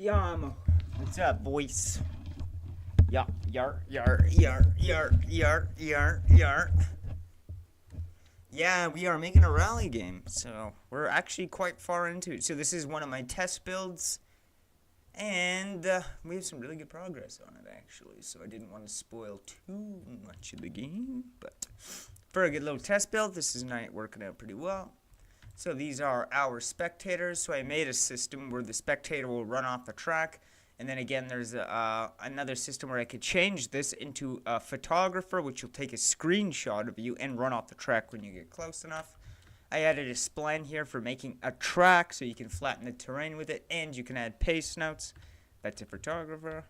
Partiamo. What's up, boys? Yeah, yar, yar, yar, yar, yar, yar, yar. Yeah, we are making a rally game, so we're actually quite far into it. So this is one of my test builds, and we have some really good progress on it, actually. So I didn't want to spoil too much of the game, but for a good little test build, this is working out pretty well. So these are our spectators. So I made a system where the spectator will run off the track. And then again, there's another system where I could change this into a photographer, which will take a screenshot of you and run off the track when you get close enough. I added a spline here for making a track so you can flatten the terrain with it. And you can add pace notes. That's a photographer.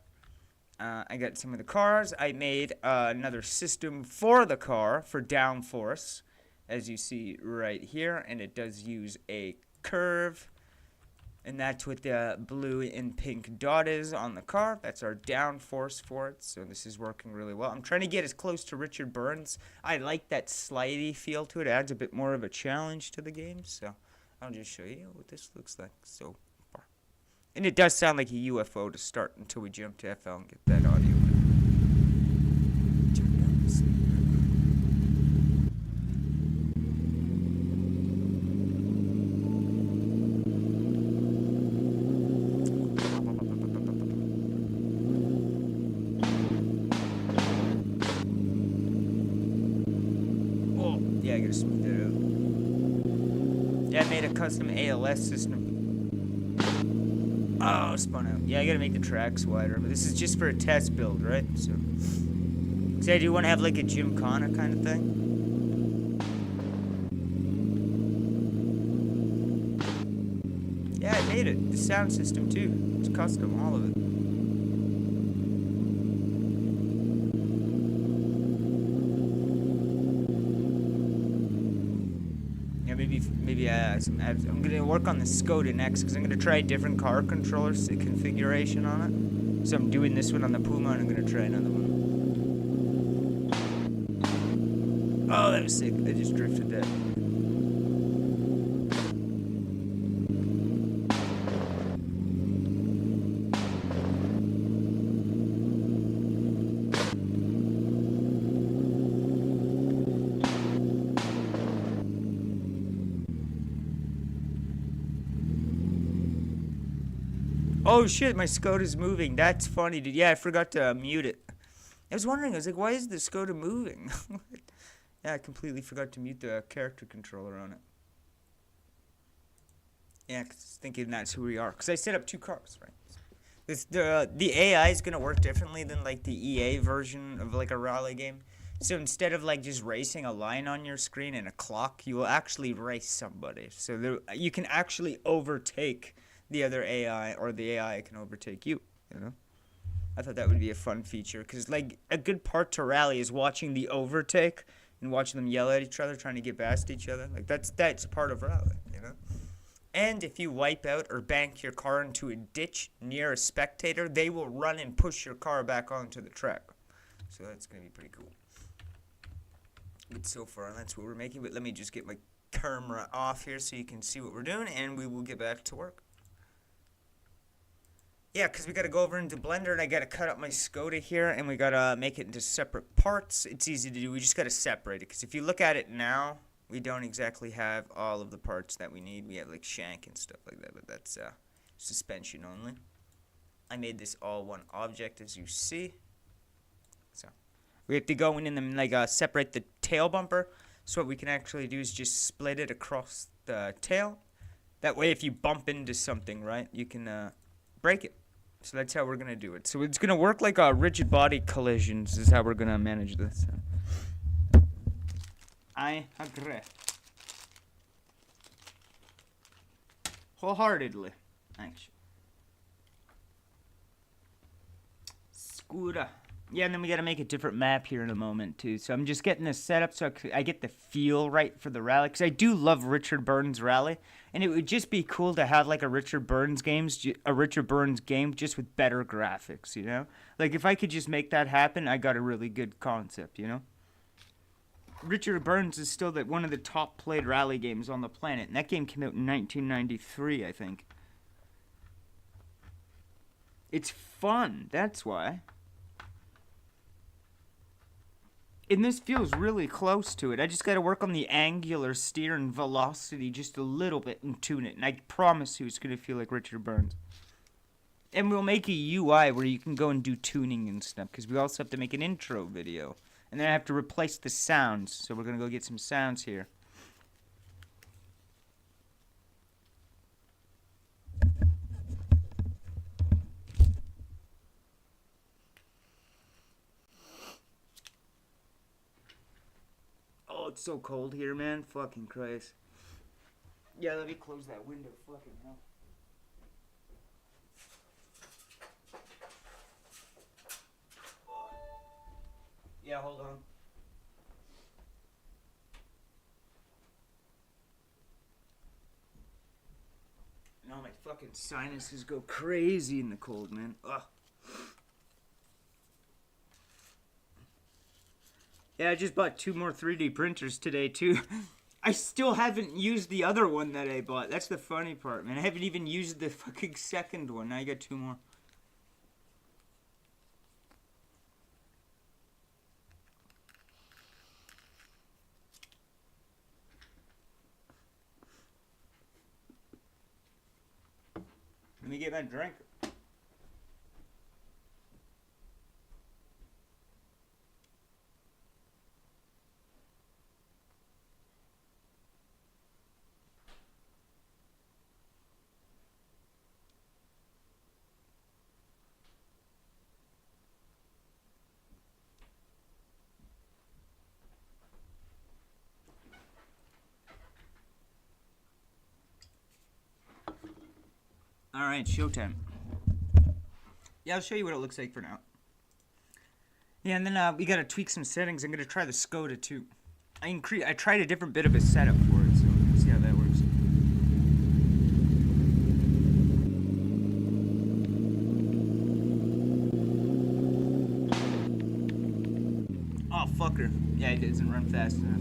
I got some of the cars. I made another system for the car for downforce, as you see right here, and it does use a curve, and that's what the blue and pink dot is on the car. That's our downforce for it, so this is working really well. I'm trying to get as close to Richard Burns. I like that slidey feel to it. It adds a bit more of a challenge to the game, so I'll just show you what this looks like so far. And it does sound like a UFO to start until we jump to FL and get that audio. Turn down the speaker. Yeah, I gotta smooth that out. Yeah, I made a custom ALS system. Oh, spun out. Yeah, I gotta make the tracks wider. But this is just for a test build, right? So, see, I do want to have like a Gymkhana kind of thing. Yeah, I made it. The sound system too. It's custom, all of it. Maybe I'm gonna work on the Skoda next because I'm gonna try a different car controller configuration on it. So I'm doing this one on the Puma and I'm gonna try another one. Oh, that was sick. I just drifted that. Oh shit, my Skoda's moving. That's funny, dude. Yeah, I forgot to mute it. I was wondering, I was like, why is the Skoda moving? Yeah, I completely forgot to mute the character controller on it. Yeah, cause I was thinking that's who we are. Because I set up two cars, right? The AI is going to work differently than like the EA version of like a rally game. So instead of like just racing a line on your screen and a clock, you will actually race somebody. So you can actually overtake the other AI, or the AI can overtake you, you know? I thought that would be a fun feature, because, like, a good part to rally is watching the overtake and watching them yell at each other, trying to get past each other. Like, that's part of rally, you know? And if you wipe out or bank your car into a ditch near a spectator, they will run and push your car back onto the track. So that's going to be pretty cool. But so far, that's what we're making. But let me just get my camera off here so you can see what we're doing, and we will get back to work. Yeah, because we got to go over into Blender, and I got to cut up my Skoda here, and we got to make it into separate parts. It's easy to do. We just got to separate it, because if you look at it now, we don't exactly have all of the parts that we need. We have, like, shank and stuff like that, but that's suspension only. I made this all one object, as you see. So we have to go in and like separate the tail bumper. So what we can actually do is just split it across the tail. That way, if you bump into something, right, you can break it. So that's how we're going to do it. So it's going to work like rigid body collisions is how we're going to manage this. I agree. Wholeheartedly, actually. Skoda. Yeah, and then we got to make a different map here in a moment, too. So I'm just getting this set up so I get the feel right for the rally. Because I do love Richard Burns' rally. And it would just be cool to have, like, a Richard Burns game just with better graphics, you know? Like, if I could just make that happen, I got a really good concept, you know? Richard Burns is still one of the top played rally games on the planet. And that game came out in 1993, I think. It's fun, that's why. And this feels really close to it. I just gotta work on the angular steer and velocity just a little bit and tune it. And I promise you it's gonna feel like Richard Burns. And we'll make a UI where you can go and do tuning and stuff. Because we also have to make an intro video. And then I have to replace the sounds. So we're gonna go get some sounds here. Oh, it's so cold here, man. Fucking Christ. Yeah, let me close that window. Fucking hell. Yeah, hold on. No, my fucking sinuses go crazy in the cold, man. Ugh. Yeah, I just bought 2 more 3D printers today, too. I still haven't used the other one that I bought. That's the funny part, man. I haven't even used the fucking second one. Now I got 2 more. Let me get my drink. Alright, showtime. Yeah, I'll show you what it looks like for now. Yeah, and then we gotta tweak some settings. I'm gonna try the Skoda too. I tried a different bit of a setup for it, so let's see how that works. Oh, fucker. Yeah, it doesn't run fast enough.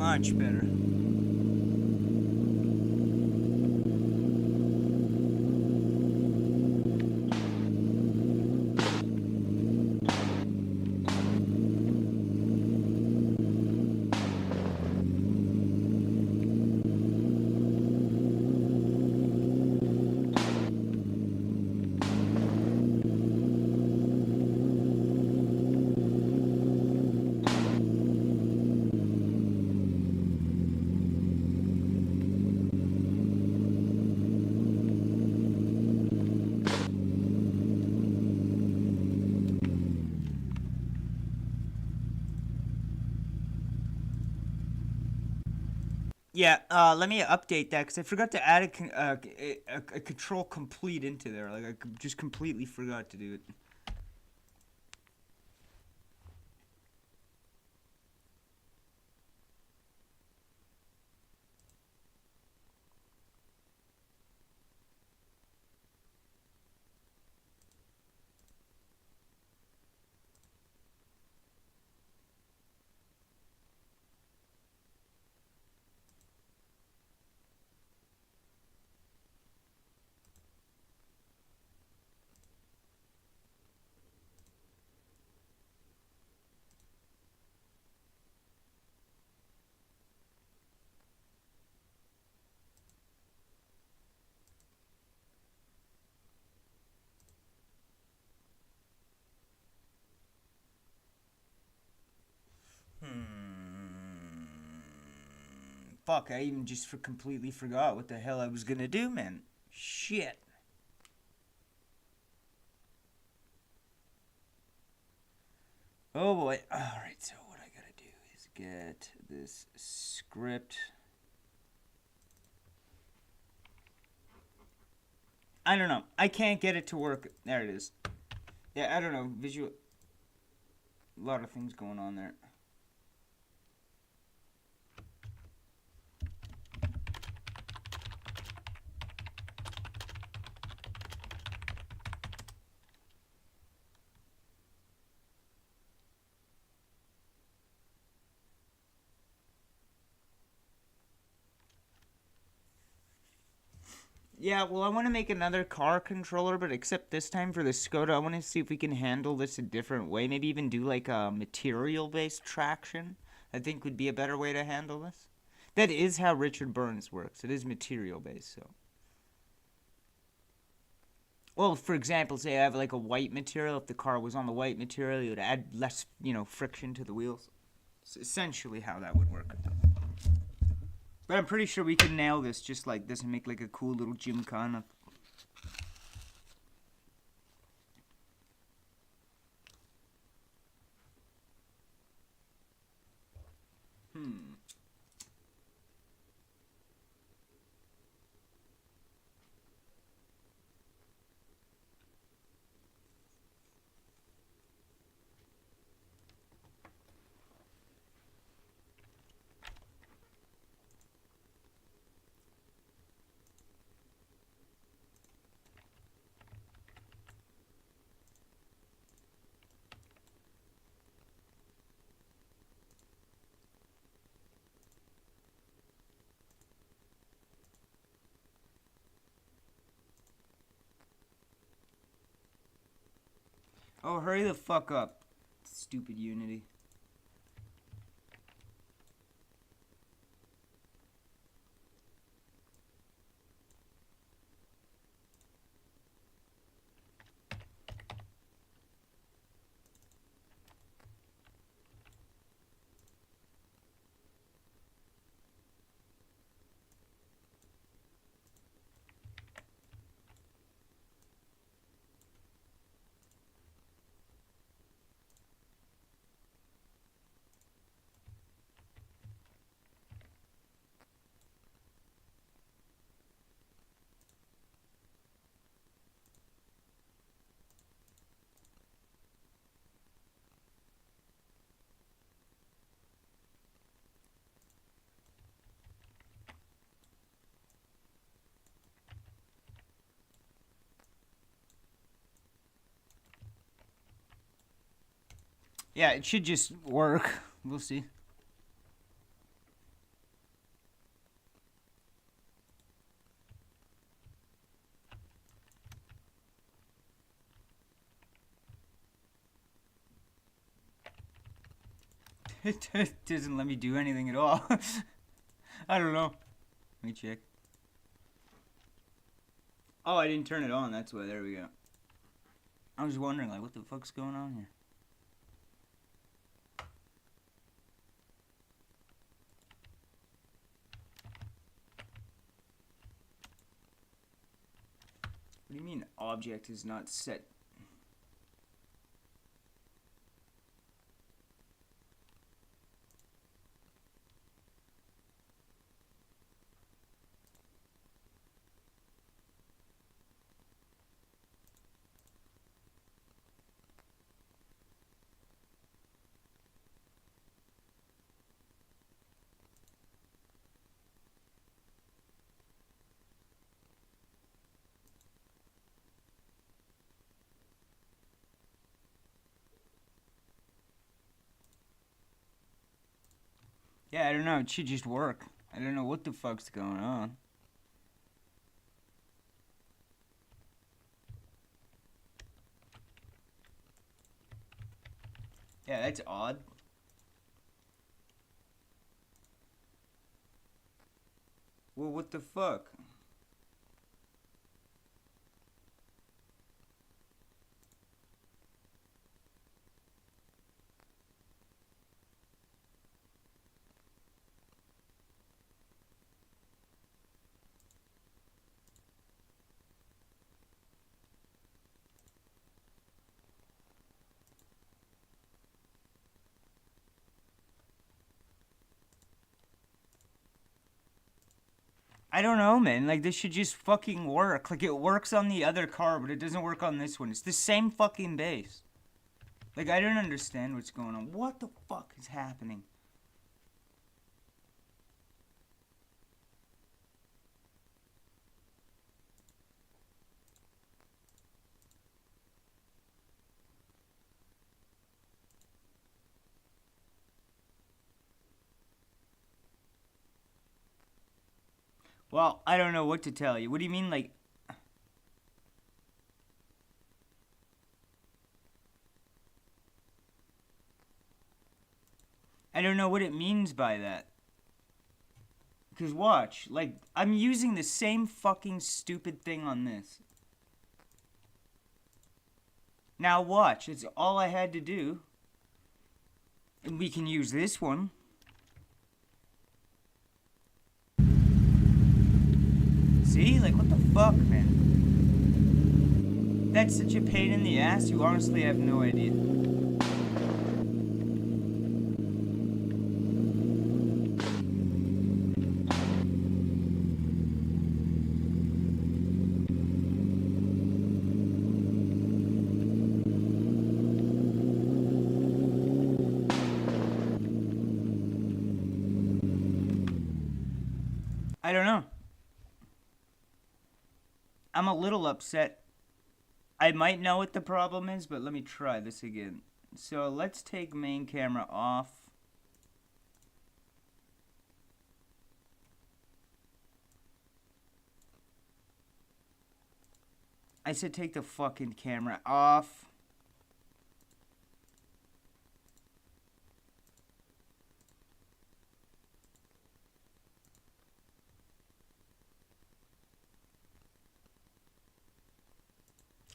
Much better. Yeah, let me update that because I forgot to add a control complete into there. Like, just completely forgot to do it. Fuck, I even just completely forgot what the hell I was gonna do, man. Shit. Oh boy. Alright, so what I gotta do is get this script. I don't know. I can't get it to work. There it is. Yeah, I don't know. Visual. A lot of things going on there. Yeah, well, I want to make another car controller, but except this time for the Skoda, I want to see if we can handle this a different way. Maybe even do like a material-based traction. I think would be a better way to handle this. That is how Richard Burns works. It is material-based, so. Well, for example, say I have like a white material. If the car was on the white material, it would add less, friction to the wheels. It's essentially how that would work. But I'm pretty sure we can nail this just like this and make like a cool little gymkhana. Oh, hurry the fuck up. Stupid Unity. Yeah, it should just work. We'll see. It doesn't let me do anything at all. I don't know. Let me check. Oh, I didn't turn it on. That's why. There we go. I was wondering, like, what the fuck's going on here? What do you mean object is not set? Yeah, I don't know. It should just work. I don't know what the fuck's going on. Yeah, that's odd. Well, what the fuck? I don't know, man. Like, this should just fucking work. Like, it works on the other car, but it doesn't work on this one. It's the same fucking base. Like, I don't understand what's going on. What the fuck is happening? Well, I don't know what to tell you. What do you mean, like... I don't know what it means by that. Because watch, like, I'm using the same fucking stupid thing on this. Now watch, it's all I had to do. And we can use this one. See? Like, what the fuck, man? That's such a pain in the ass, you honestly have no idea. I don't know. I'm a little upset. I might know what the problem is, but let me try this again. So let's take main camera off. I said take the fucking camera off.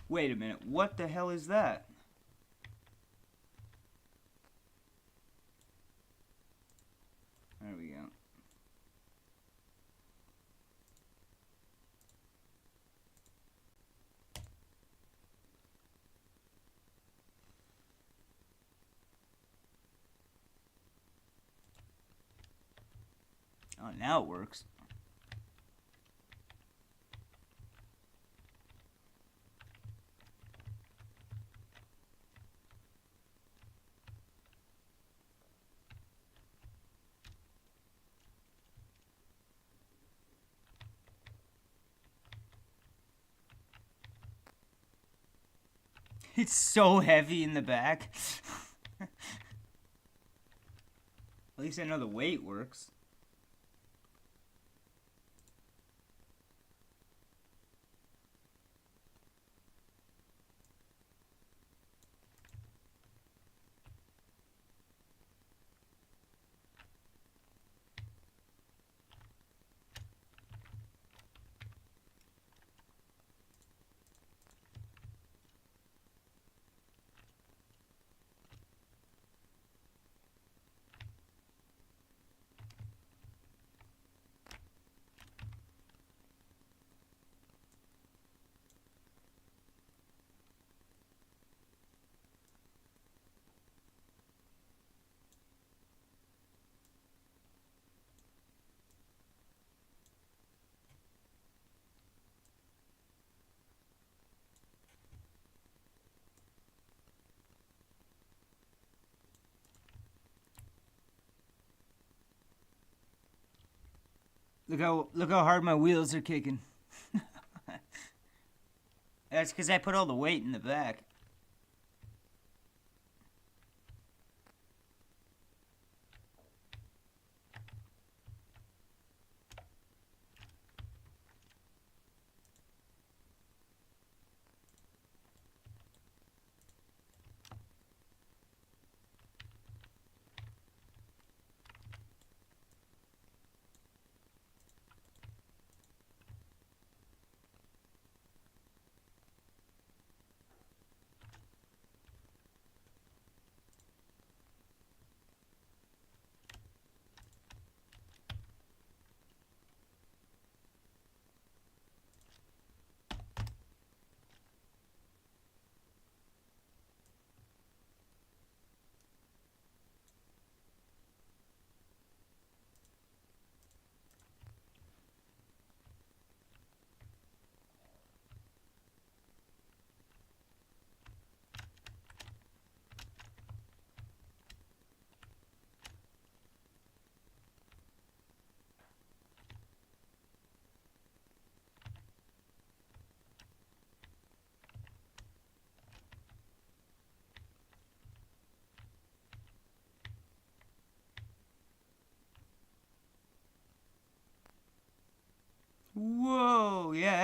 Wait a minute, what the hell is that? There we go. Oh, now it works. It's so heavy in the back. At least I know the weight works. Look how hard my wheels are kicking. That's because I put all the weight in the back.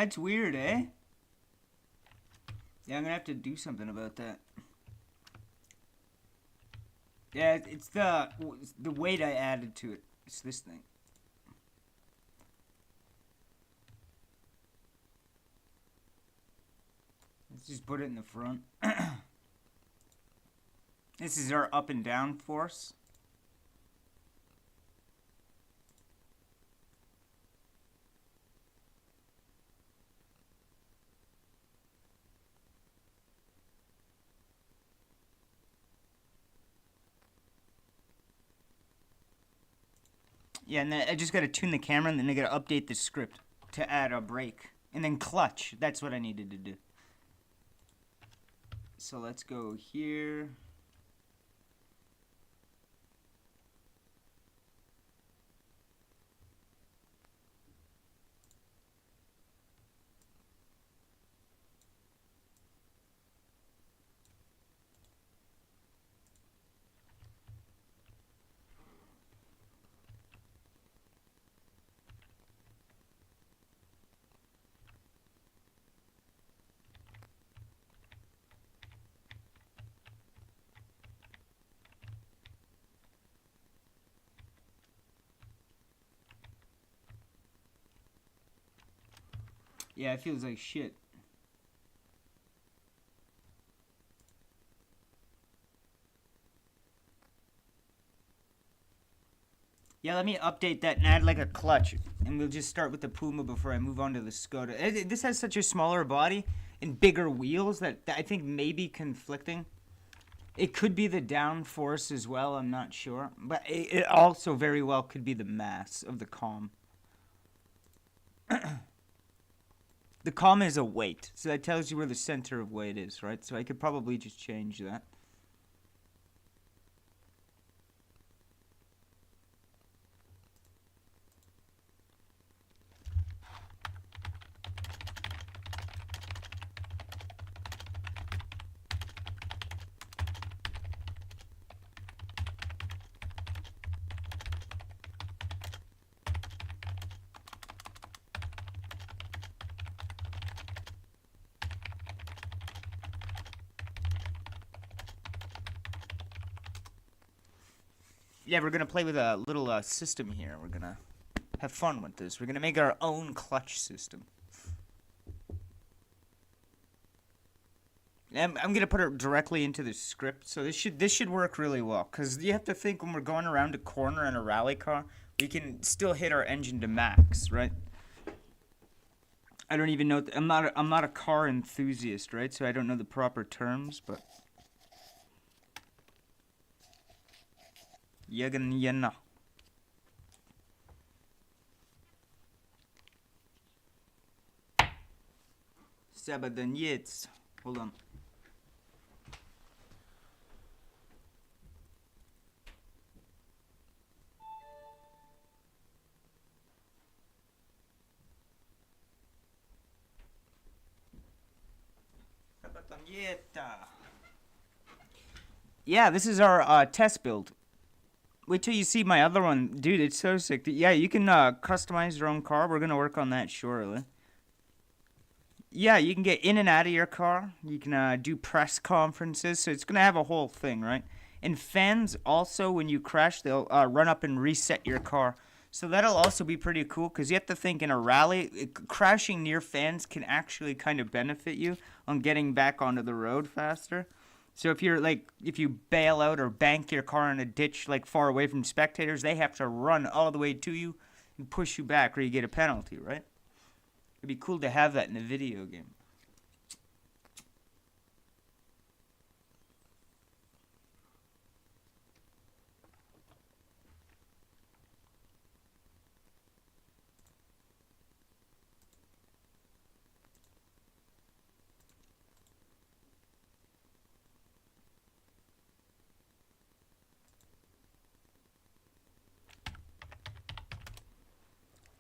That's weird, eh? Yeah, I'm gonna have to do something about that. Yeah, it's the weight I added to it. It's this thing. Let's just put it in the front. This is our up and down force. Yeah, and then I just gotta tune the camera, and then I gotta update the script to add a brake. And then clutch. That's what I needed to do. So let's go here. Yeah, it feels like shit. Yeah, let me update that and add like a clutch. And we'll just start with the Puma before I move on to the Skoda. This has such a smaller body and bigger wheels that I think may be conflicting. It could be the downforce as well, I'm not sure. But it also very well could be the mass of the comm. The comm is a weight, so that tells you where the center of weight is, right? So I could probably just change that. Yeah, we're gonna play with a little system here. We're gonna have fun with this. We're gonna make our own clutch system. And I'm gonna put it directly into the script, so this should work really well. Cause you have to think when we're going around a corner in a rally car, we can still hit our engine to max, right? I don't even know. I'm not a car enthusiast, right? So I don't know the proper terms, but. Yagana. Sabadanyets. Hold on. Yeah, this is our test build. Wait till you see my other one. Dude, it's so sick. Yeah, you can customize your own car. We're going to work on that shortly. Yeah, you can get in and out of your car. You can do press conferences. So it's going to have a whole thing, right? And fans also, when you crash, they'll run up and reset your car. So that'll also be pretty cool because you have to think in a rally, crashing near fans can actually kind of benefit you on getting back onto the road faster. So if you bail out or bank your car in a ditch like far away from spectators, they have to run all the way to you and push you back or you get a penalty, right? It'd be cool to have that in a video game.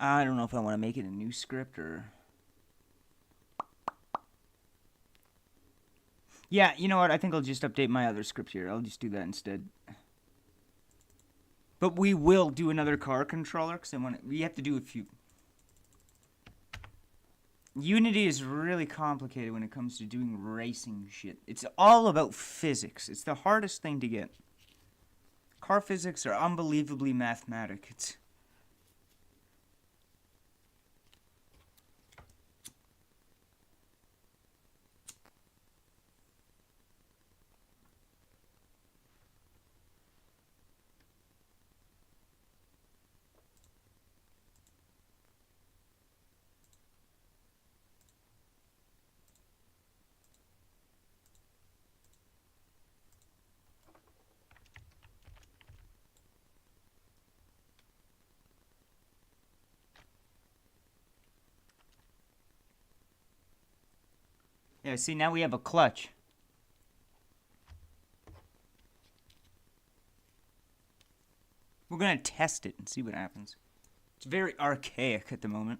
I don't know if I want to make it a new script or... Yeah, you know what? I think I'll just update my other script here. I'll just do that instead. But we will do another car controller because we have to do a few... Unity is really complicated when it comes to doing racing shit. It's all about physics. It's the hardest thing to get. Car physics are unbelievably mathematic. It's... Yeah, see, now we have a clutch. We're gonna test it and see what happens. It's very archaic at the moment.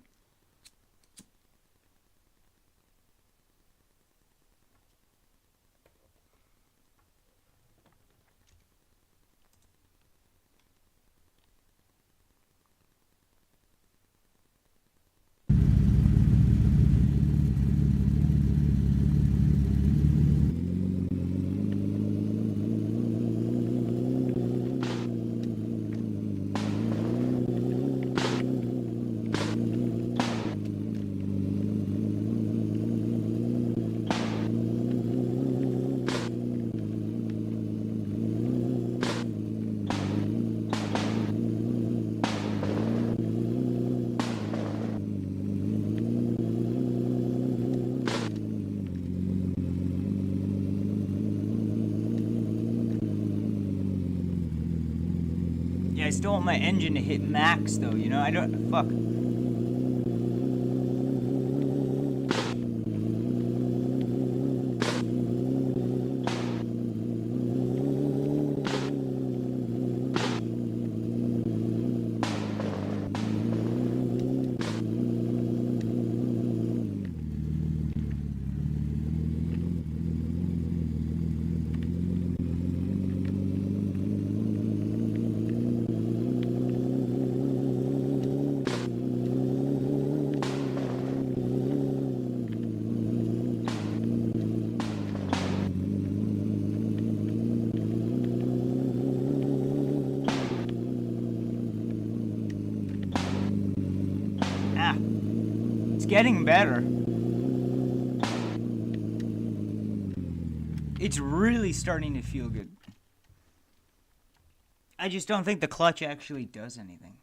Yeah, I still want my engine to hit max, though, you know? I don't... Fuck. Ah. It's getting better. It's really starting to feel good. I just don't think the clutch actually does anything.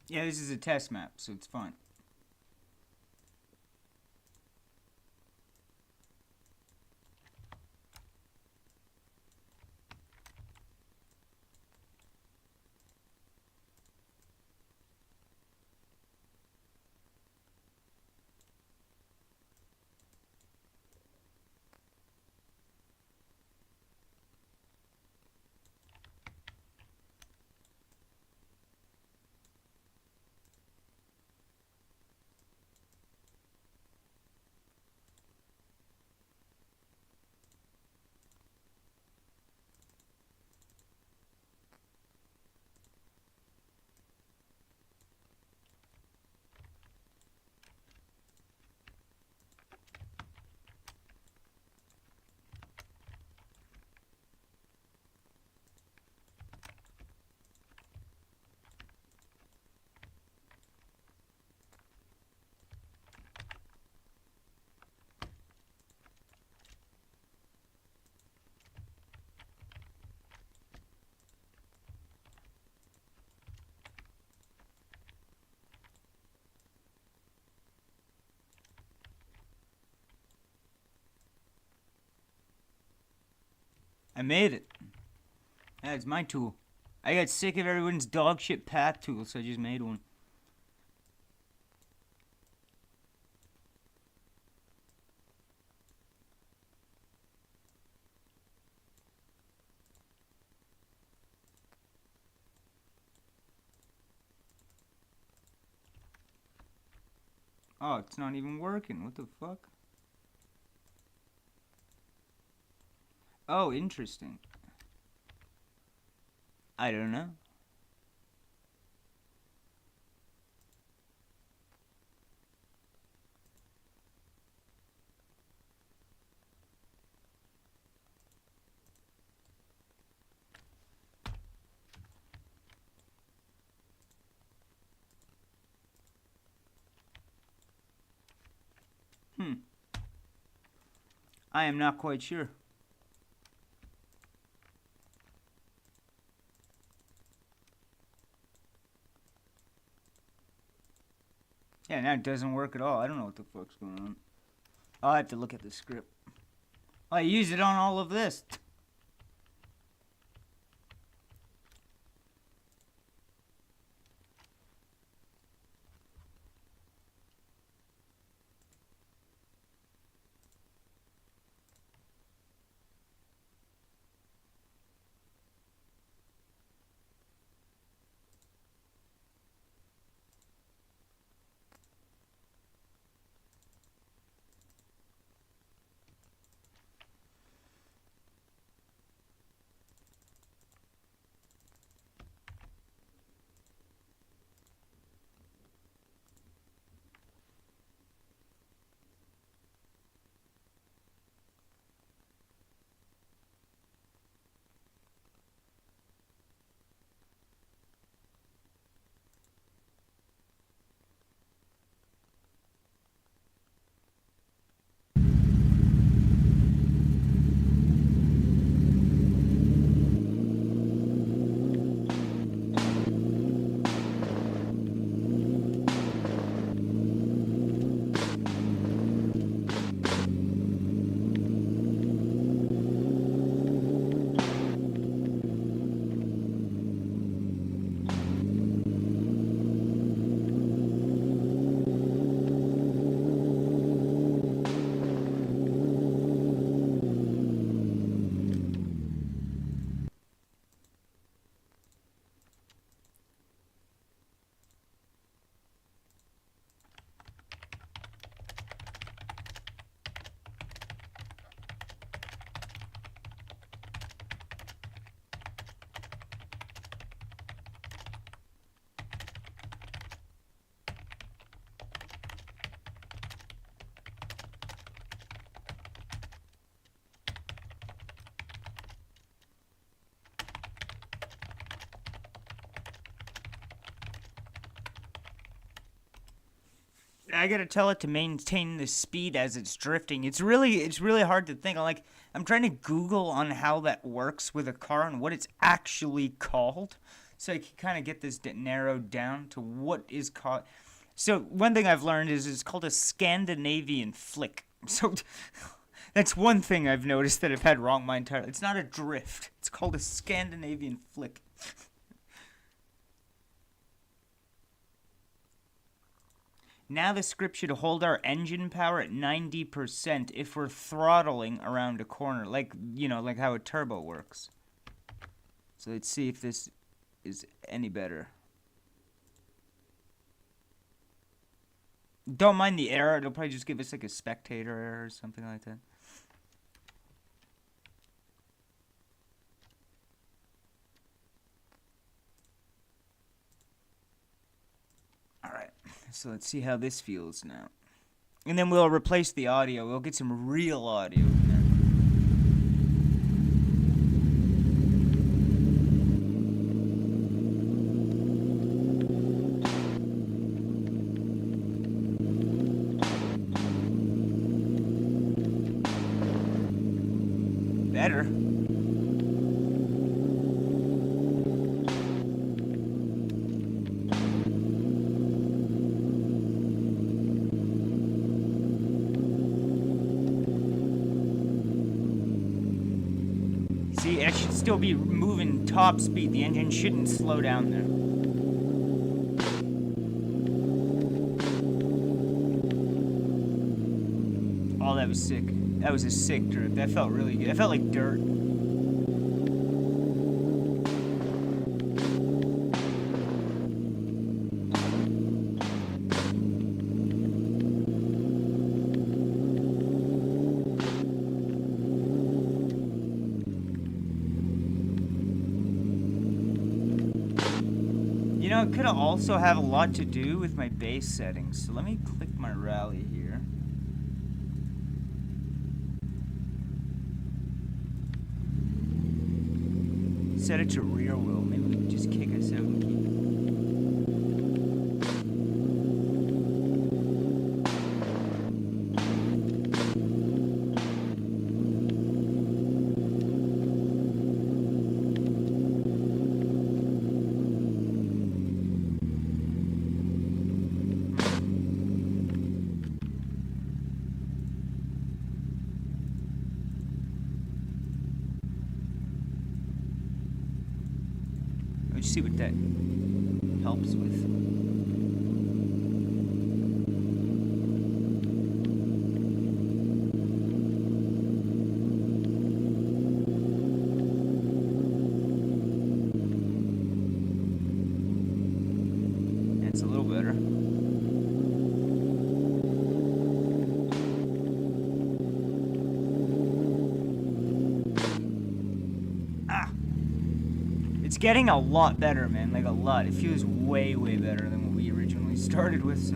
Yeah, this is a test map, so it's fine. I made it. That's my tool. I got sick of everyone's dog shit path tool, so I just made one. Oh, it's not even working. What the fuck? Oh, interesting. I don't know. I am not quite sure. Yeah, now it doesn't work at all. I don't know what the fuck's going on. I'll have to look at the script. I use it on all of this. I gotta tell it to maintain the speed as it's drifting. It's really hard to think. I'm trying to Google on how that works with a car and what it's actually called, so I can kind of get this narrowed down to what is called. So one thing I've learned is it's called a Scandinavian flick. So that's one thing I've noticed that I've had wrong my entire. It's not a drift. It's called a Scandinavian flick. Now the script should hold our engine power at 90% if we're throttling around a corner, like how a turbo works. So let's see if this is any better. Don't mind the error, it'll probably just give us like a spectator error or something like that. Alright, so let's see how this feels now. And then we'll replace the audio. We'll get some real audio now. Better. See, I should still be moving top speed. The engine shouldn't slow down there. Oh, that was sick. That was a sick drift. That felt really good. That felt like dirt. You know, it could also have a lot to do with my base settings. So let me click my rally here. Set it to rear wheel. Maybe we can just kick us out and keep it. Let's see what that helps with. That's a little better. It's getting a lot better, man. Like a lot. It feels way, way better than what we originally started with. So.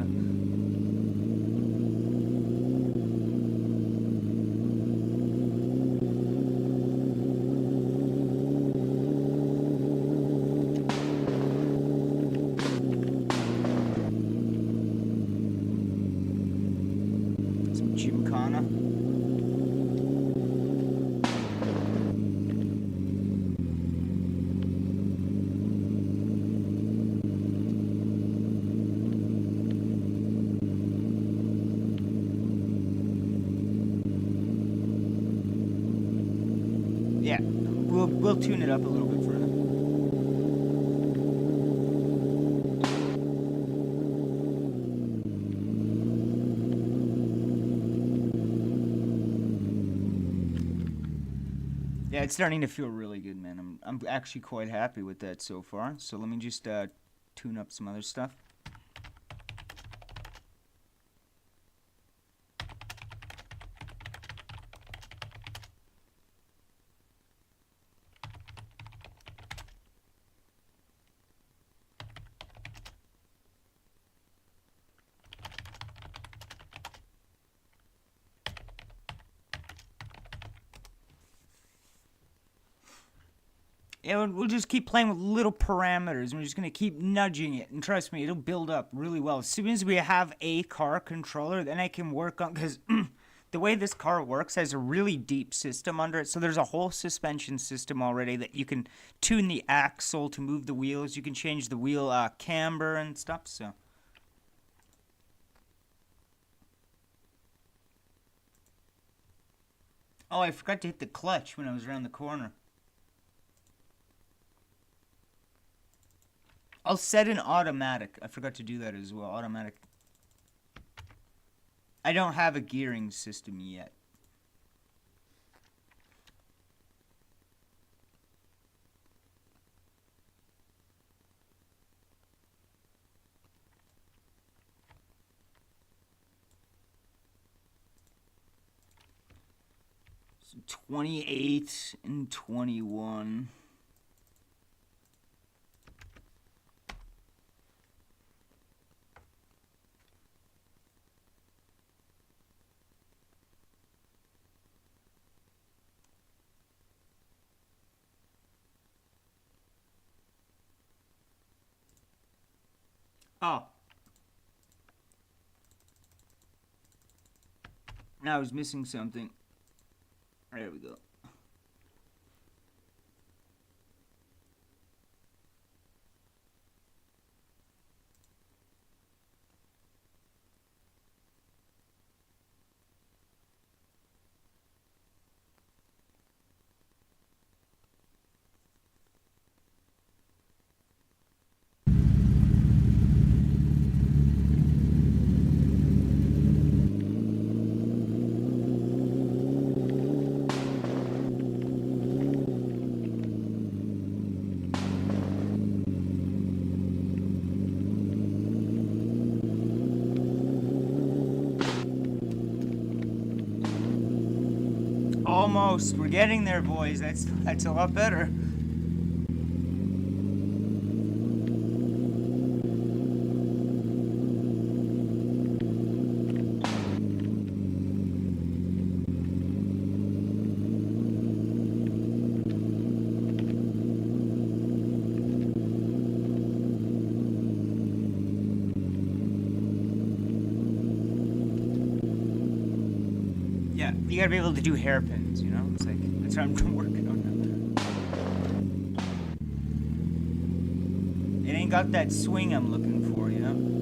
Some Gymkhana. Yeah, we'll tune it up a little bit further. Yeah, it's starting to feel really good, man. I'm actually quite happy with that so far. So let me just tune up some other stuff. Yeah, we'll just keep playing with little parameters, and we're just going to keep nudging it. And trust me, it'll build up really well. As soon as we have a car controller, then I can work on... Because the way this car works has a really deep system under it. So there's a whole suspension system already that you can tune the axle to move the wheels. You can change the wheel camber and stuff, so... Oh, I forgot to hit the clutch when I was around the corner. I'll set an automatic. I forgot to do that as well. Automatic. I don't have a gearing system yet. So 28 and 21. Oh. I was missing something. There we go. Almost. We're getting there, boys. That's a lot better. Yeah, you gotta be able to do hairpins, you know? It's like, that's what I'm working on now. It ain't got that swing I'm looking for, you know?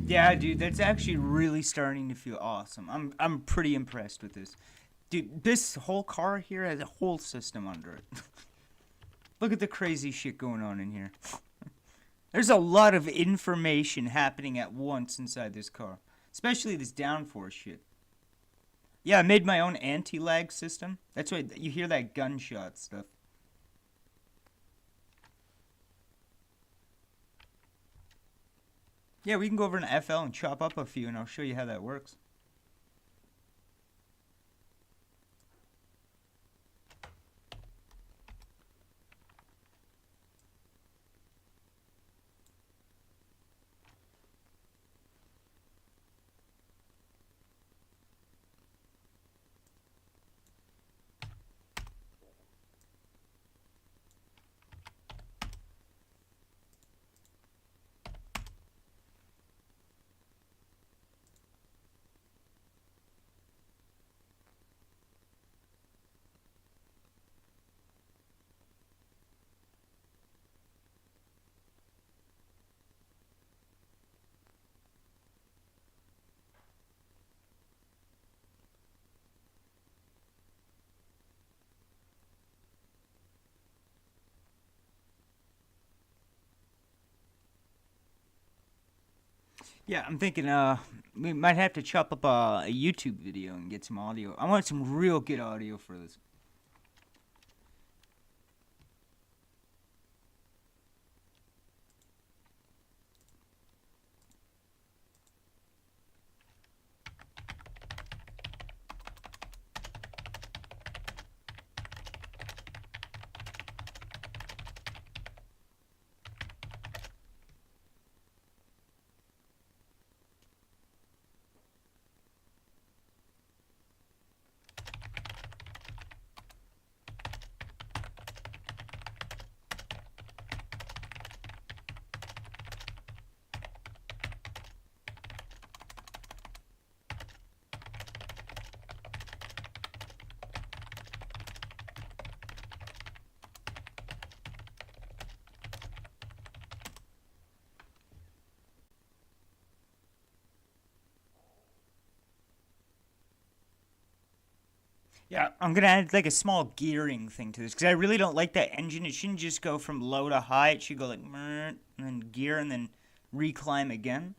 Yeah, dude, that's actually really starting to feel awesome. I'm pretty impressed with this. Dude, this whole car here has a whole system under it. Look at the crazy shit going on in here. There's a lot of information happening at once inside this car. Especially this downforce shit. Yeah, I made my own anti-lag system. That's why you hear that gunshot stuff. Yeah, we can go over to FL and chop up a few, and I'll show you how that works. Yeah, I'm thinking we might have to chop up a YouTube video and get some audio. I want some real good audio for this. Yeah, I'm gonna add like a small gearing thing to this because I really don't like that engine. It shouldn't just go from low to high. It should go like and then gear and then reclimb again.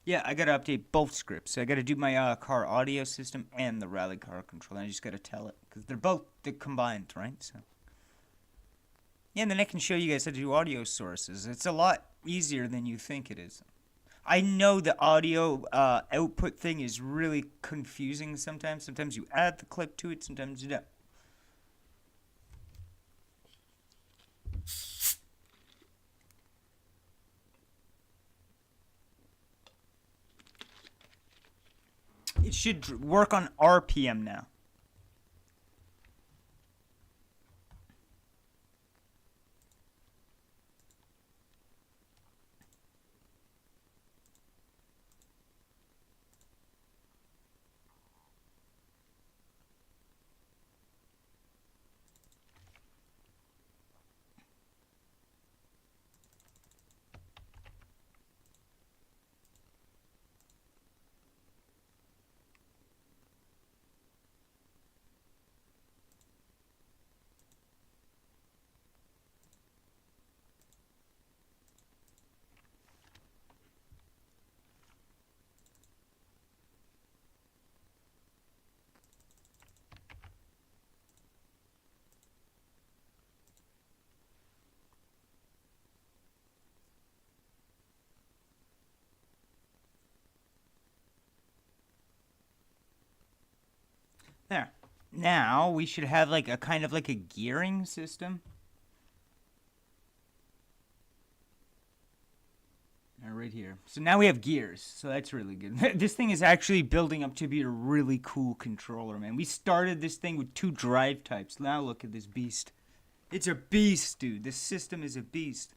Yeah, I gotta update both scripts. I gotta do my car audio system and the rally car controller. I just gotta tell it because they're combined, right? So yeah, and then I can show you guys how to do audio sources. It's a lot easier than you think it is. I know the audio output thing is really confusing sometimes. Sometimes you add the clip to it, sometimes you don't. It should work on RPM now. There. Now we should have like a kind of like a gearing system. Right here. So now we have gears. So that's really good. This thing is actually building up to be a really cool controller, man. We started this thing with 2 drive types. Now look at this beast. It's a beast, dude. This system is a beast.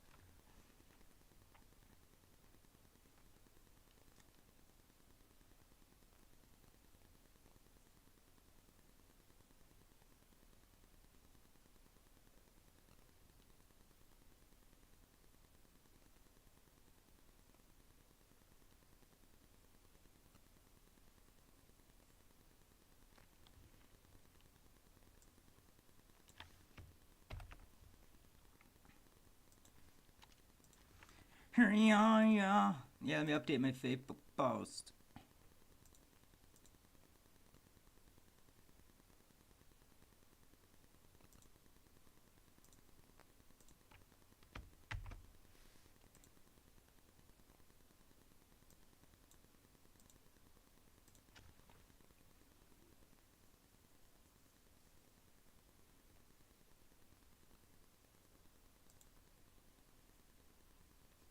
Yeah, let me update my Facebook post.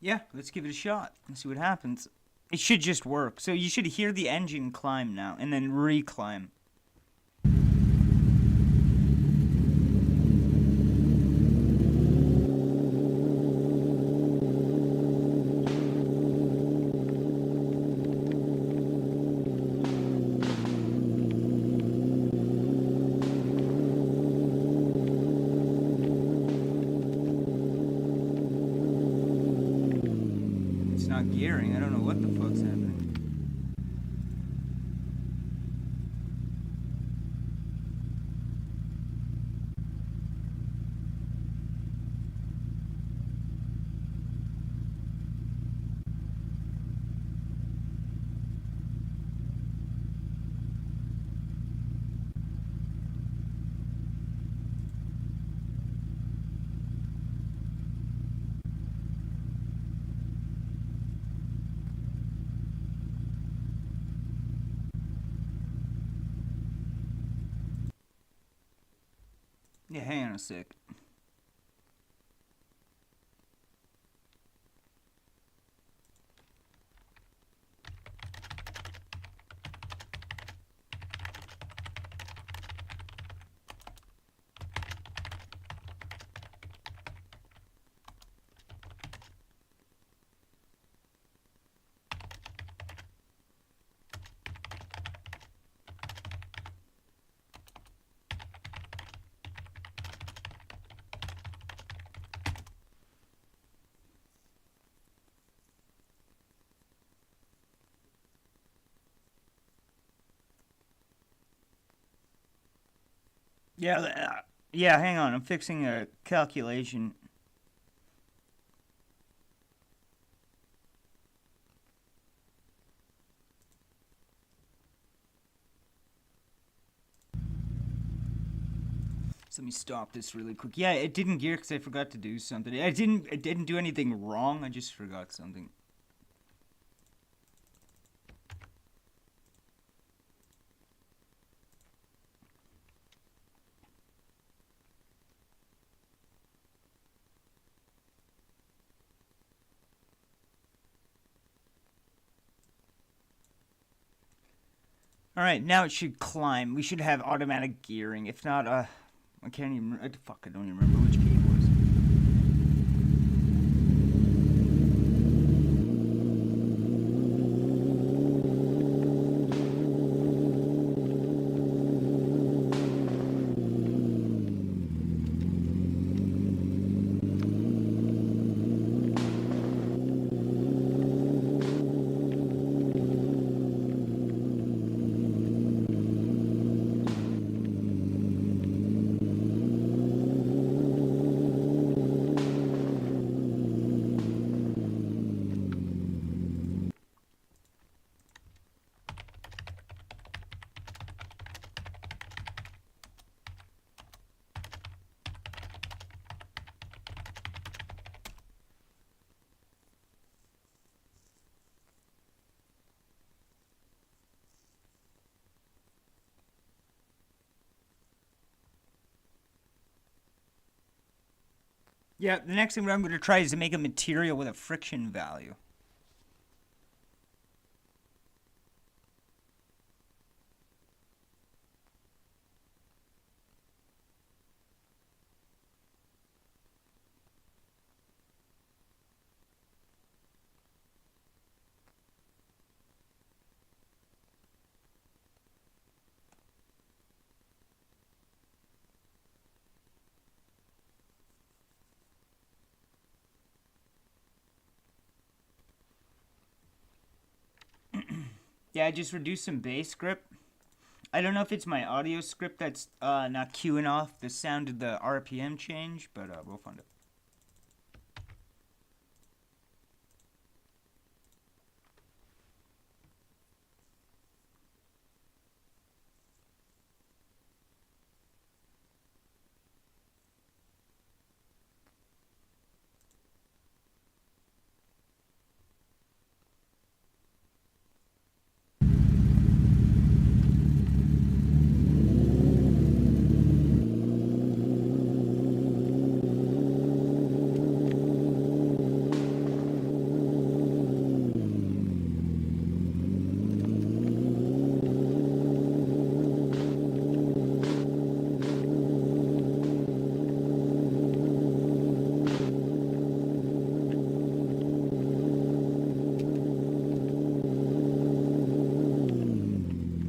Yeah, let's give it a shot and see what happens. It should just work. So you should hear the engine climb now and then reclimb. It's not gearing. I don't know what the fuck's happening. Yeah, hang on a sec. Yeah, hang on. I'm fixing a calculation. So let me stop this really quick. Yeah, it didn't gear because I forgot to do something. It didn't do anything wrong. I just forgot something. Alright, now it should climb. We should have automatic gearing. If not, I can't even. Fuck, I don't even remember which key it was. Yeah, the next thing I'm going to try is to make a material with a friction value. Yeah, I just reduced some bass grip. I don't know if it's my audio script that's not queuing off the sound of the RPM change, but we'll find it.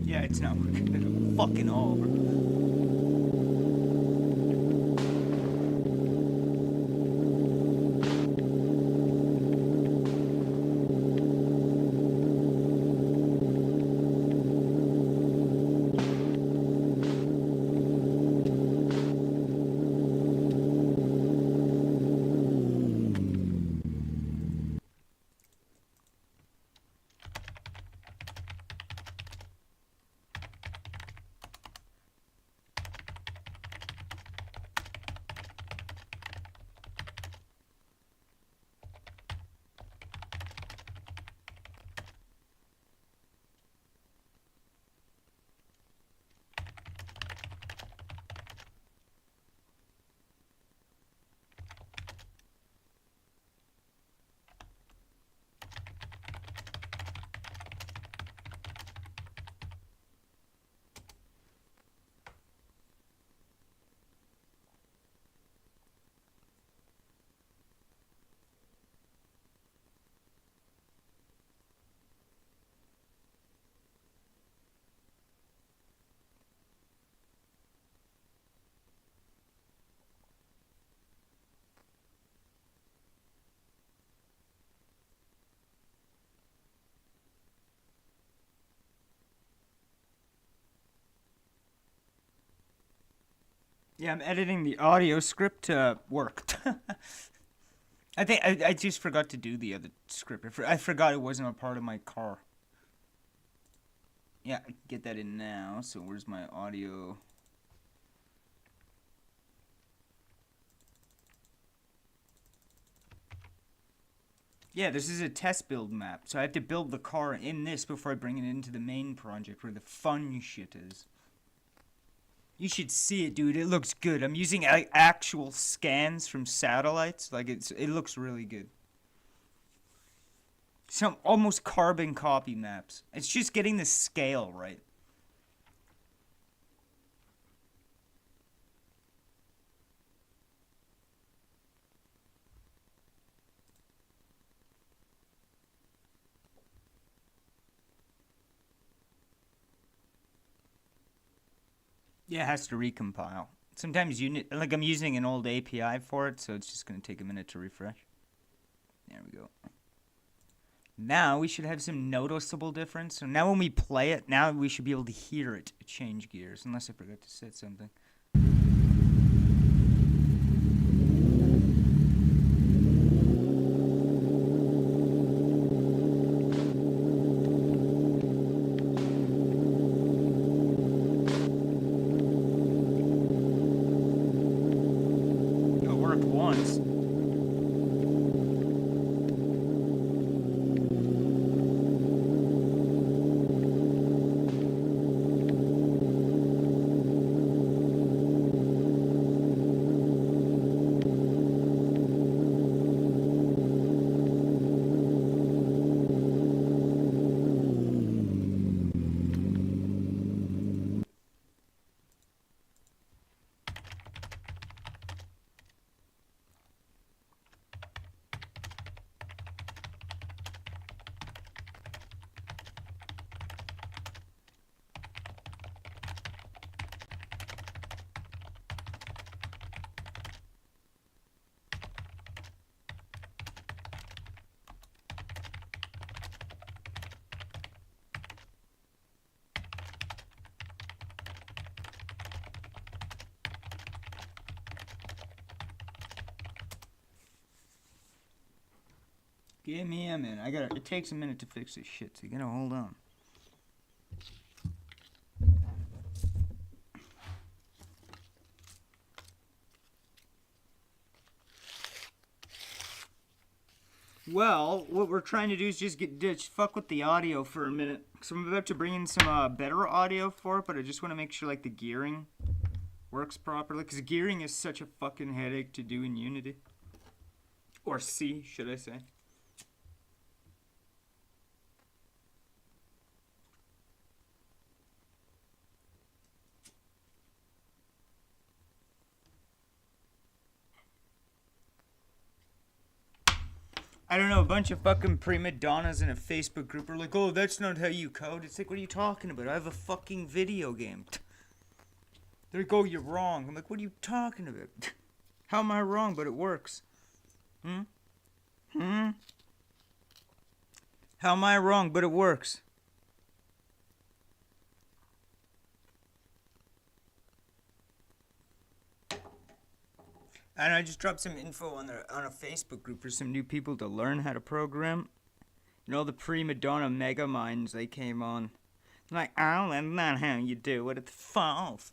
Yeah, it's not working. Fucking all over. Yeah, I'm editing the audio script. Worked. I think I just forgot to do the other script. I forgot it wasn't a part of my car. Yeah, I can get that in now. So where's my audio? Yeah, this is a test build map. So I have to build the car in this before I bring it into the main project where the fun shit is. You should see it, dude. It looks good. I'm using actual scans from satellites. Like it looks really good. Some almost carbon copy maps. It's just getting the scale right. Yeah, it has to recompile. Sometimes like I'm using an old API for it, so it's just gonna take a minute to refresh. There we go. Now we should have some noticeable difference. So now when we play it, now we should be able to hear it change gears, unless I forgot to set something. It worked once. Give me a minute. It takes a minute to fix this shit, so you gotta hold on. Well, what we're trying to do is just fuck with the audio for a minute. So I'm about to bring in some better audio for it, but I just want to make sure like the gearing works properly, because gearing is such a fucking headache to do in Unity. Or C, should I say. I don't know, a bunch of fucking prima donnas in a Facebook group are like, oh, that's not how you code. It's like, what are you talking about? I have a fucking video game. They're like, oh, you're wrong. I'm like, what are you talking about? How am I wrong, but it works? How am I wrong, but it works? And I just dropped some info on a Facebook group for some new people to learn how to program. You know, the prima donna mega minds, they came on. Like, oh, that's not how you do it. It's false.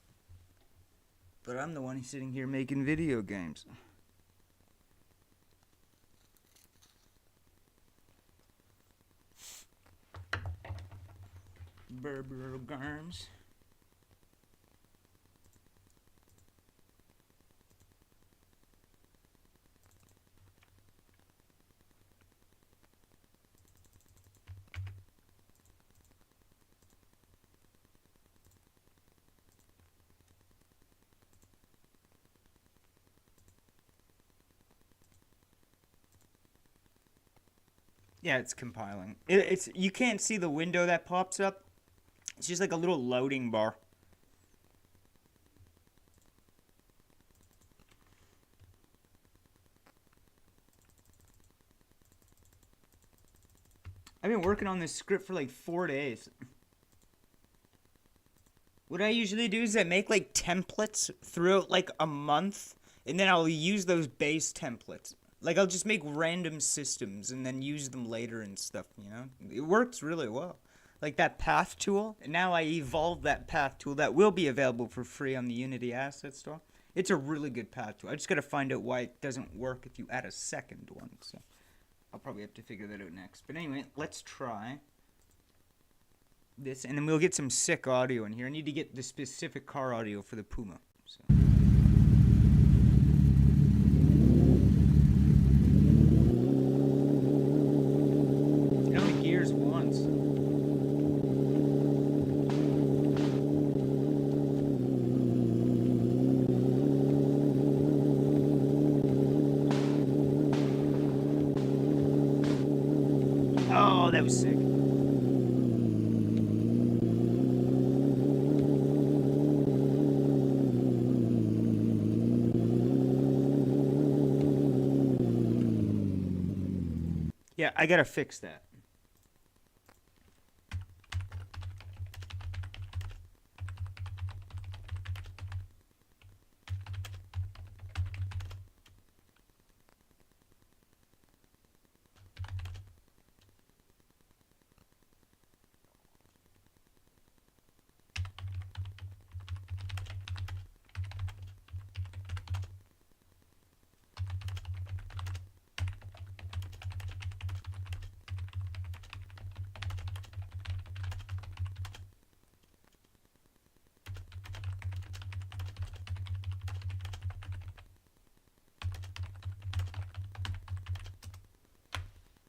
But I'm the one who's sitting here making video games. Berber Garms. Yeah, it's compiling. It's you can't see the window that pops up. It's just like a little loading bar. I've been working on this script for like 4 days. What I usually do is I make like templates throughout like a month, and then I'll use those base templates. Like, I'll just make random systems and then use them later and stuff, you know? It works really well. Like that path tool, and now I evolved that path tool that will be available for free on the Unity Asset Store. It's a really good path tool. I just gotta find out why it doesn't work if you add a second one, so I'll probably have to figure that out next. But anyway, let's try this, and then we'll get some sick audio in here. I need to get the specific car audio for the Puma, so... Once. Oh, that was sick. Yeah, I gotta fix that.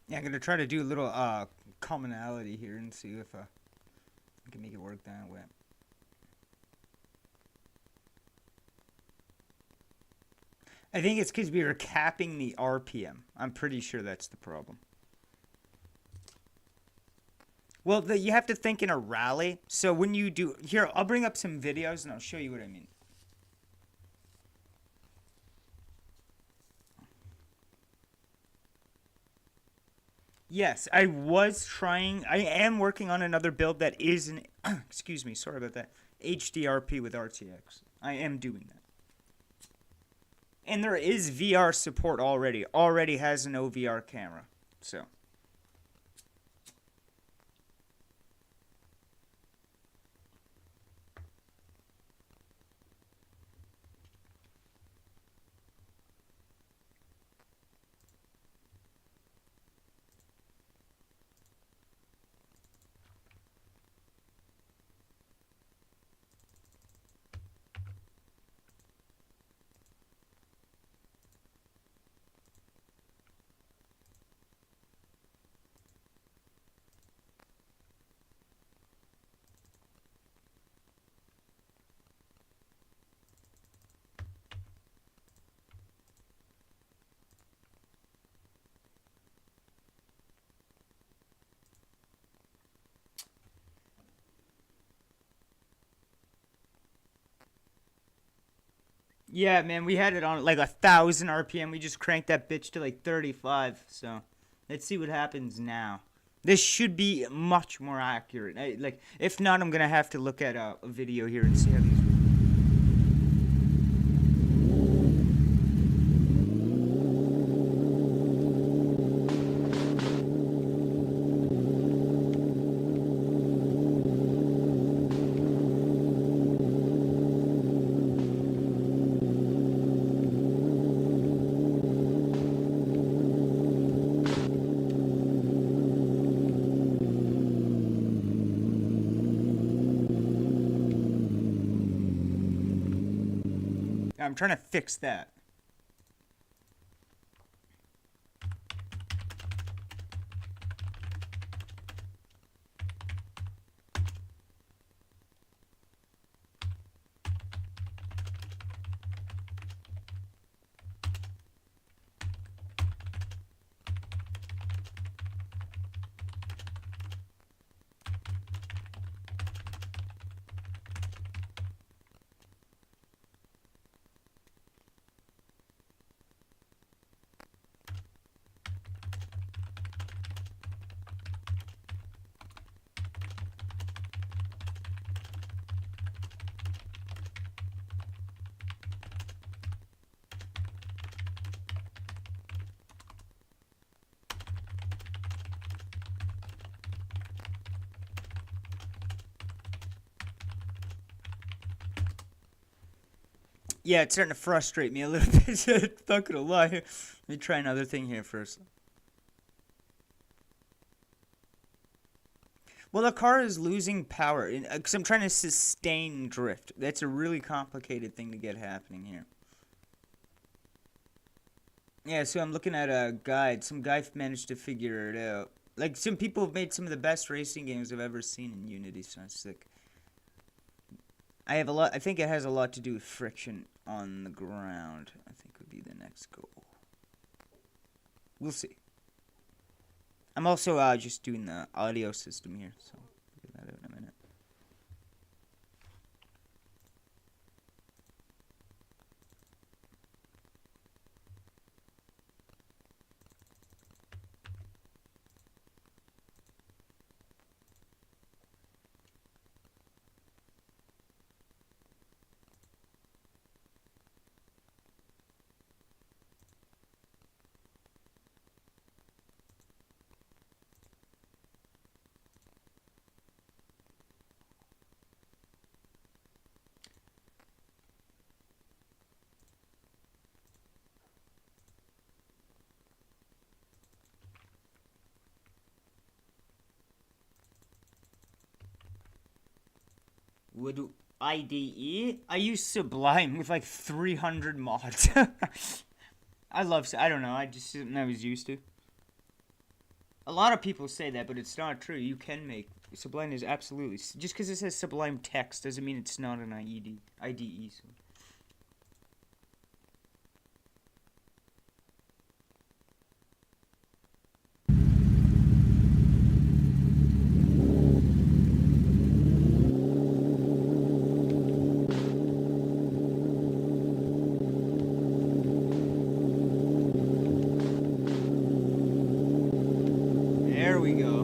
Yeah, I'm gonna try to do a little commonality here and see if I can make it work that way. I think it's because we were capping the RPM. I'm pretty sure that's the problem. Well, you have to think in a rally. So when you do... Here, I'll bring up some videos and I'll show you what I mean. Yes, I was trying... I am working on another build that is an... excuse me, sorry about that. HDRP with RTX. I am doing that. And there is VR support already. Already has an OVR camera. So... Yeah, man, we had it on like 1,000 RPM. We just cranked that bitch to like 35. So let's see what happens now. This should be much more accurate. Like, if not, I'm gonna have to look at a video here and see how these. I'm trying to fix that. Yeah, it's starting to frustrate me a little bit. Not gonna lie. Let me try another thing here first. Well, the car is losing power because I'm trying to sustain drift. That's a really complicated thing to get happening here. Yeah, so I'm looking at a guide. Some guy managed to figure it out. Like, some people have made some of the best racing games I've ever seen in Unity, so that's sick. I think it has a lot to do with friction on the ground. I think would be the next goal. We'll see. I'm also just doing the audio system here, so we'll figure that out in a minute. Would IDE? I use Sublime with like 300 mods. I don't know. I just something I was used to. A lot of people say that, but it's not true. You can make Sublime is absolutely just because it says Sublime text doesn't mean it's not an IDE. So. There we go.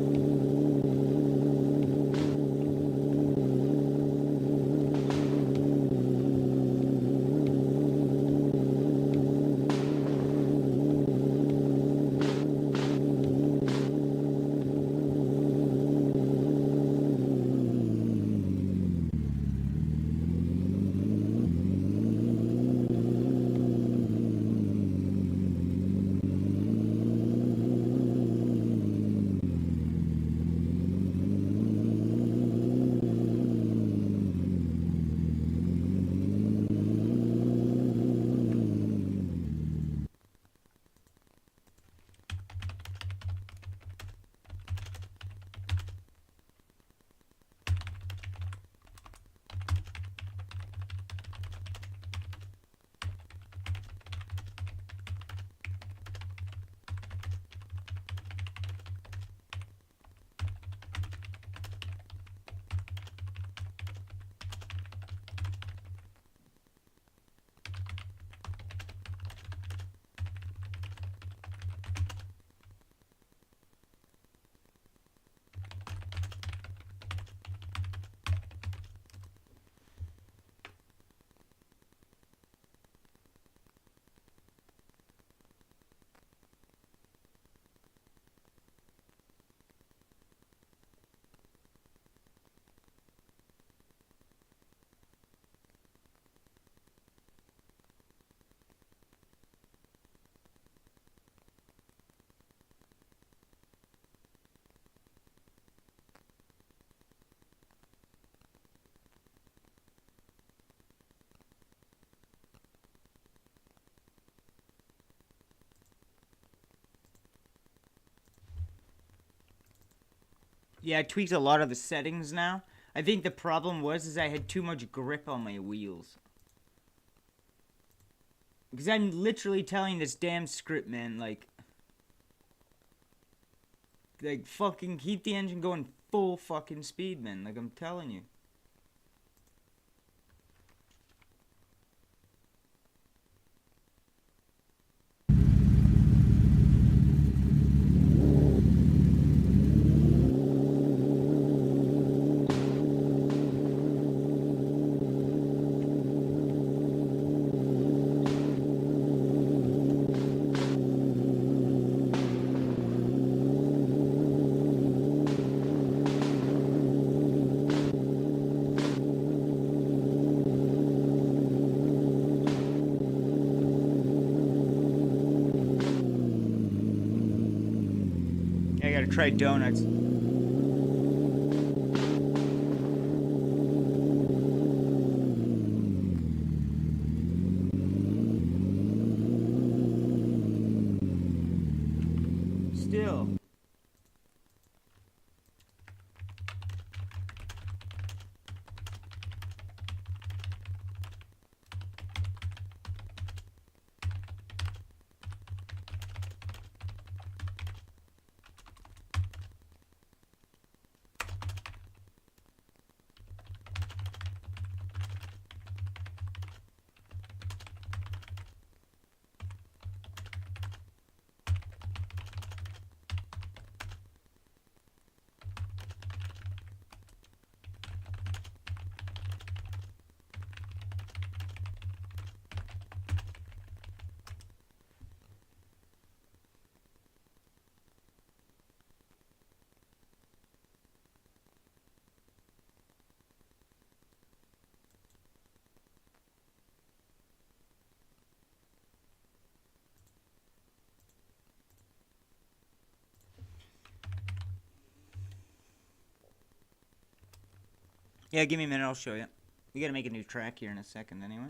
Yeah, I tweaked a lot of the settings now. I think the problem was I had too much grip on my wheels. Because I'm literally telling this damn script, man, like fucking keep the engine going full fucking speed, man. Like I'm telling you. I gotta try donuts. Still. Yeah, give me a minute. I'll show you. We gotta make a new track here in a second anyway.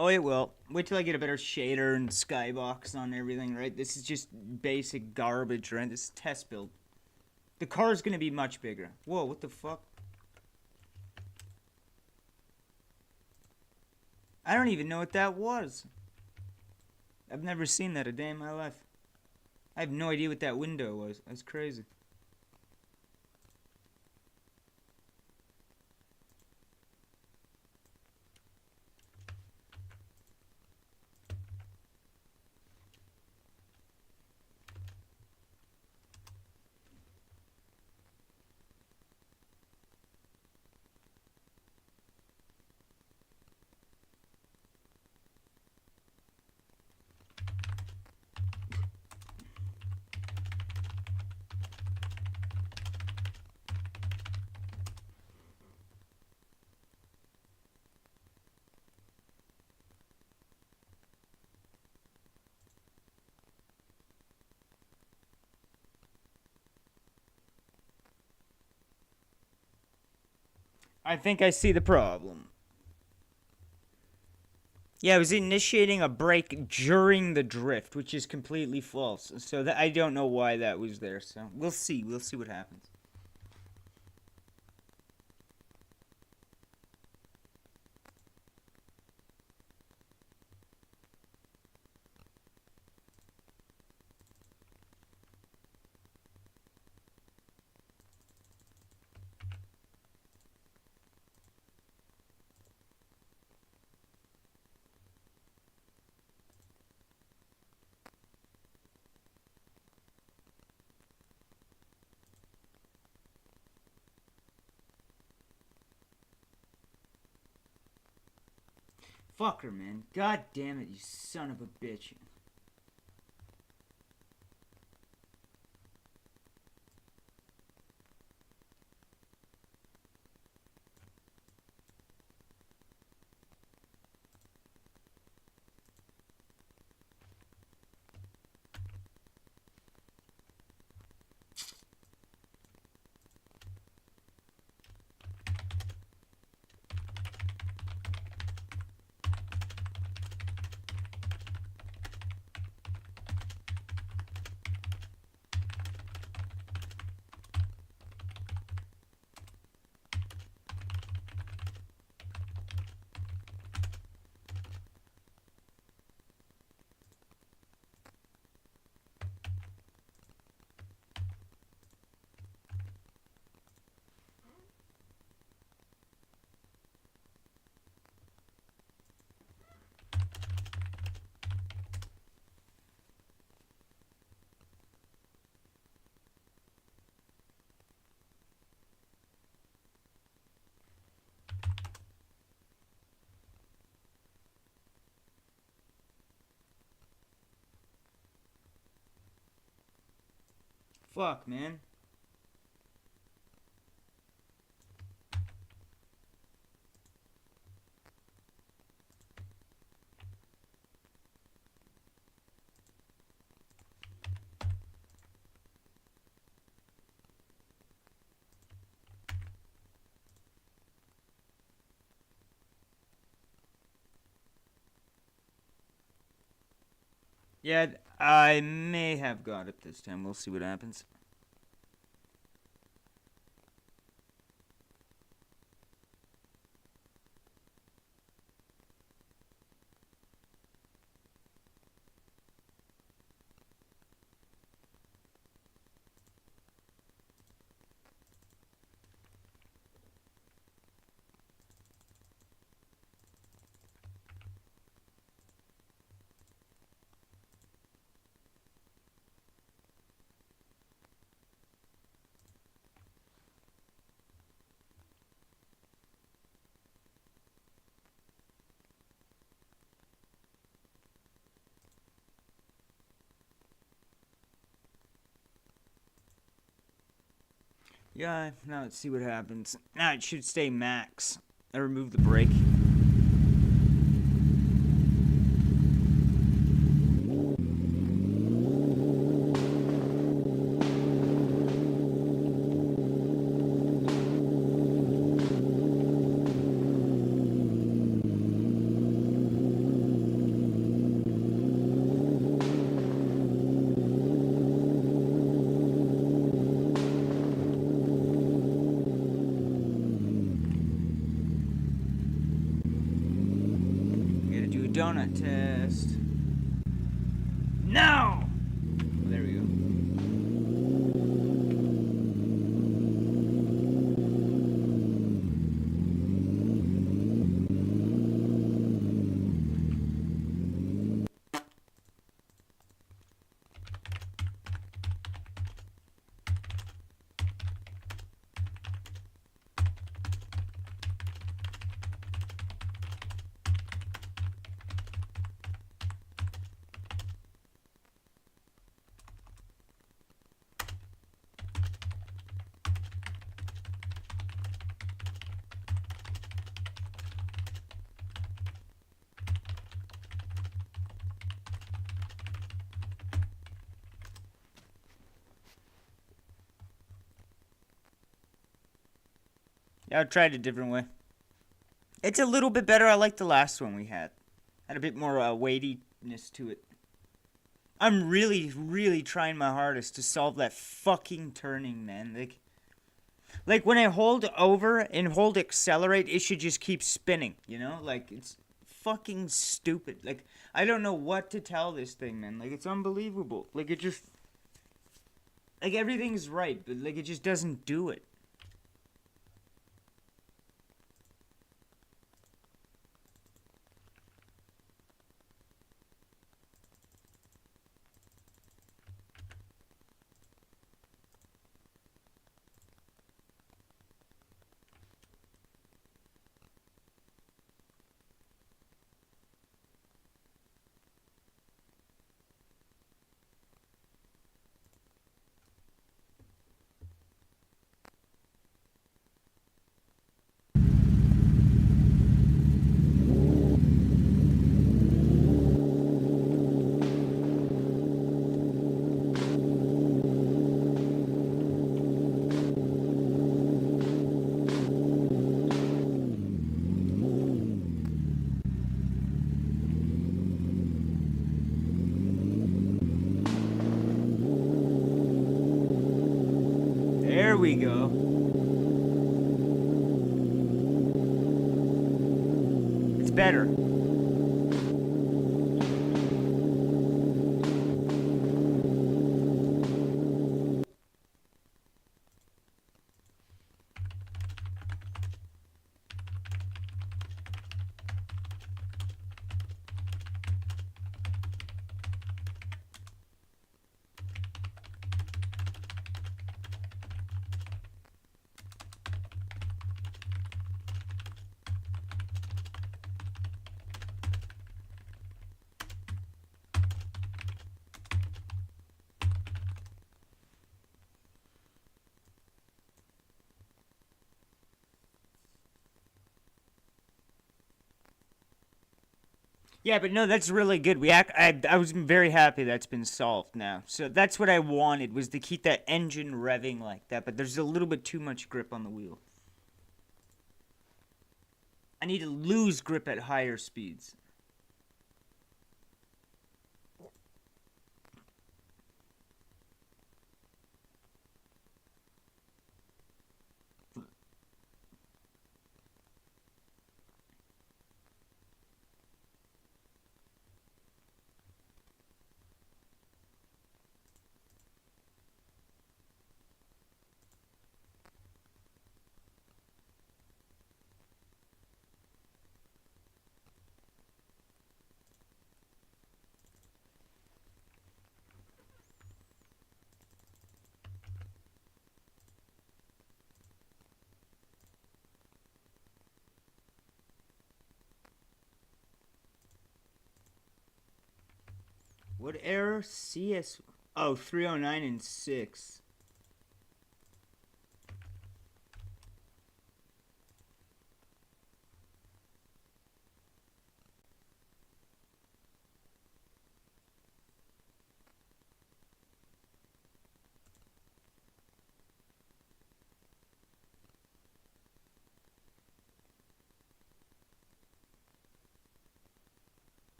Oh, it will. Wait till I get a better shader and skybox on everything, right? This is just basic garbage, right? This is test build. The car's gonna be much bigger. Whoa, what the fuck? I don't even know what that was. I've never seen that a day in my life. I have no idea what that window was. That's crazy. I think I see the problem. Yeah, I was initiating a brake during the drift, which is completely false. So that I don't know why that was there. So we'll see. We'll see what happens. Fucker, man. God damn it, you son of a bitch. Fuck, man. Yeah, I may have got it this time. We'll see what happens. Yeah, now let's see what happens. Now it should stay max. I remove the brake. Donut test. No! There we go. Yeah, I tried a different way. It's a little bit better. I like the last one we had. Had a bit more weightiness to it. I'm really, really trying my hardest to solve that fucking turning, man. Like when I hold over and hold accelerate, it should just keep spinning, you know? Like, it's fucking stupid. Like, I don't know what to tell this thing, man. Like, it's unbelievable. Like, it just... Like, everything's right, but, like, it just doesn't do it. There we go. It's better. Yeah, but no, that's really good. I was very happy that's been solved now. So that's what I wanted, was to keep that engine revving like that, but there's a little bit too much grip on the wheel. I need to lose grip at higher speeds. What error? CS... Oh, 309 and 6.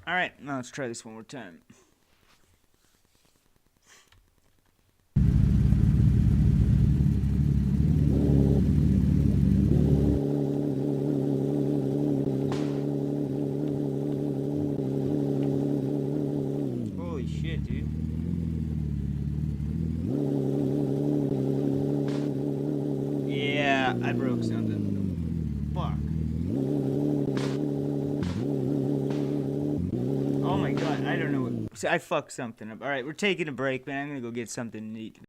Alright, now let's try this one more time. Holy shit, dude. Yeah, I broke something. Fuck. Oh my god, I don't know what. I fucked something up. Alright, we're taking a break, man. I'm gonna go get something to eat.